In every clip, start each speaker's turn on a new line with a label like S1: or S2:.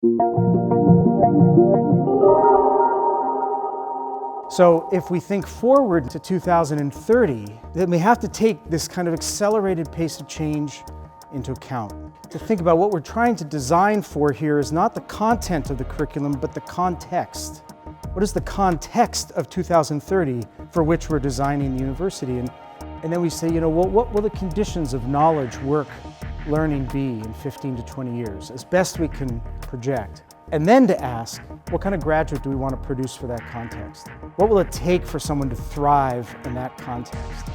S1: So if we think forward to 2030, then we have to take this kind of accelerated pace of change into account. To think about what we're trying to design for here is not the content of the curriculum, but the context. What is the context of 2030 for which we're designing the university? And then we say, what will the conditions of knowledge, work, learning be in 15 to 20 years, as best we can project? And then to ask, what kind of graduate do we want to produce for that context? What will it take for someone to thrive in that context?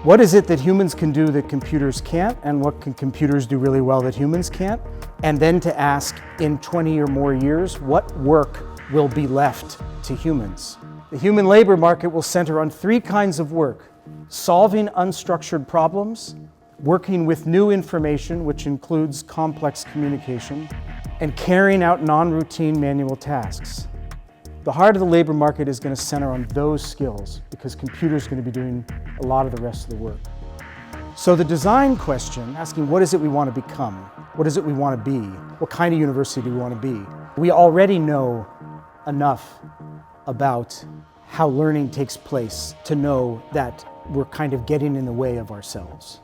S1: What is it that humans can do that computers can't, and what can computers do really well that humans can't? And then to ask, in 20 or more years, what work will be left to humans? The human labor market will center on three kinds of work: solving unstructured problems, working with new information, which includes complex communication, and carrying out non-routine manual tasks. The heart of the labor market is going to center on those skills because computers are going to be doing a lot of the rest of the work. So the design question, asking what is it we want to become? What is it we want to be? What kind of university do we want to be? We already know enough about how learning takes place to know that we're kind of getting in the way of ourselves.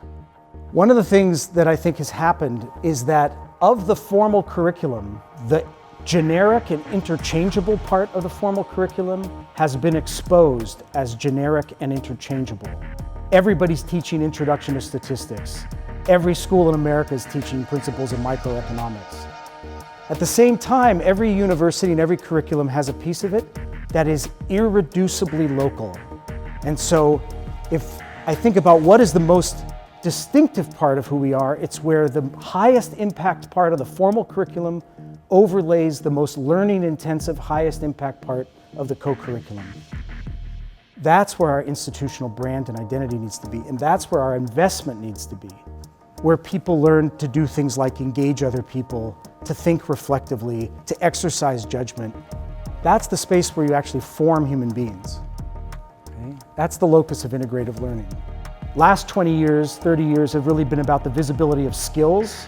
S1: One of the things that I think has happened is that of the formal curriculum, the generic and interchangeable part of the formal curriculum has been exposed as generic and interchangeable. Everybody's teaching Introduction to Statistics. Every school in America is teaching principles of microeconomics. At the same time, every university and every curriculum has a piece of it that is irreducibly local. And so if I think about what is the most distinctive part of who we are, it's where the highest impact part of the formal curriculum overlays the most learning intensive, highest impact part of the co-curriculum. That's where our institutional brand and identity needs to be, and that's where our investment needs to be, where people learn to do things like engage other people, to think reflectively, to exercise judgment. That's the space where you actually form human beings. Okay? That's the locus of integrative learning. Last 20 years, 30 years have really been about the visibility of skills.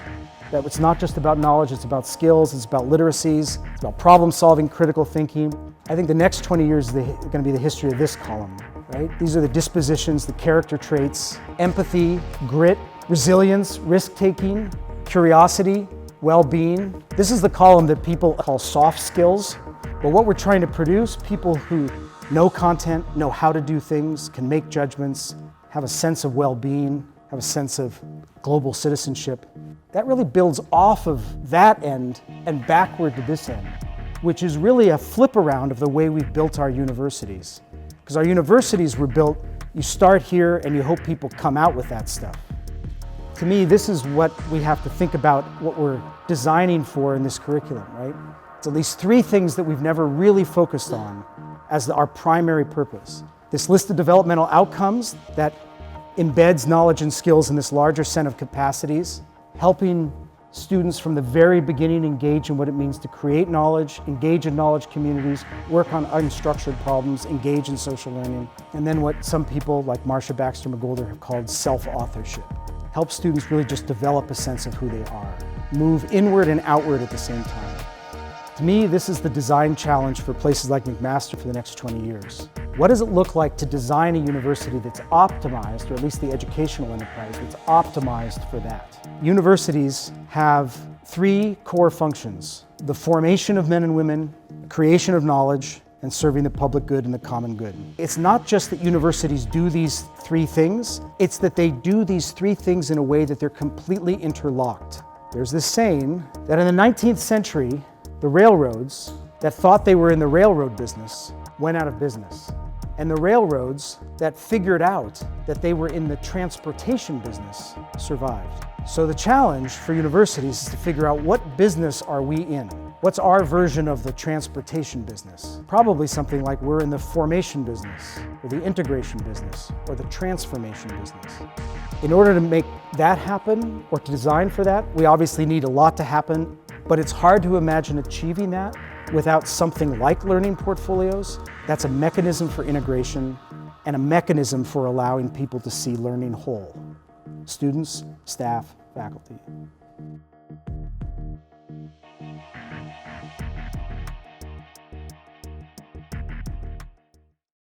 S1: That it's not just about knowledge, it's about skills, it's about literacies, it's about problem solving, critical thinking. I think the next 20 years is going to be the history of this column, right? These are the dispositions, the character traits, empathy, grit, resilience, risk-taking, curiosity, well-being. This is the column that people call soft skills. But what we're trying to produce, people who know content, know how to do things, can make judgments, have a sense of well-being, have a sense of global citizenship. That really builds off of that end and backward to this end, which is really a flip around of the way we've built our universities. Because our universities were built, you start here and you hope people come out with that stuff. To me, this is what we have to think about what we're designing for in this curriculum, right? It's at least three things that we've never really focused on as our primary purpose. This list of developmental outcomes that embeds knowledge and skills in this larger set of capacities, helping students from the very beginning engage in what it means to create knowledge, engage in knowledge communities, work on unstructured problems, engage in social learning, and then what some people like Marcia Baxter McGolder have called self-authorship. Help students really just develop a sense of who they are, move inward and outward at the same time. To me, this is the design challenge for places like McMaster for the next 20 years. What does it look like to design a university that's optimized, or at least the educational enterprise that's optimized for that? Universities have three core functions: the formation of men and women, creation of knowledge, and serving the public good and the common good. It's not just that universities do these three things, it's that they do these three things in a way that they're completely interlocked. There's this saying that in the 19th century, the railroads that thought they were in the railroad business went out of business. And the railroads that figured out that they were in the transportation business survived. So the challenge for universities is to figure out what business are we in? What's our version of the transportation business? Probably something like we're in the formation business, or the integration business, or the transformation business. In order to make that happen, or to design for that, we obviously need a lot to happen, but it's hard to imagine achieving that without something like learning portfolios. That's a mechanism for integration and a mechanism for allowing people to see learning whole. Students, staff, faculty.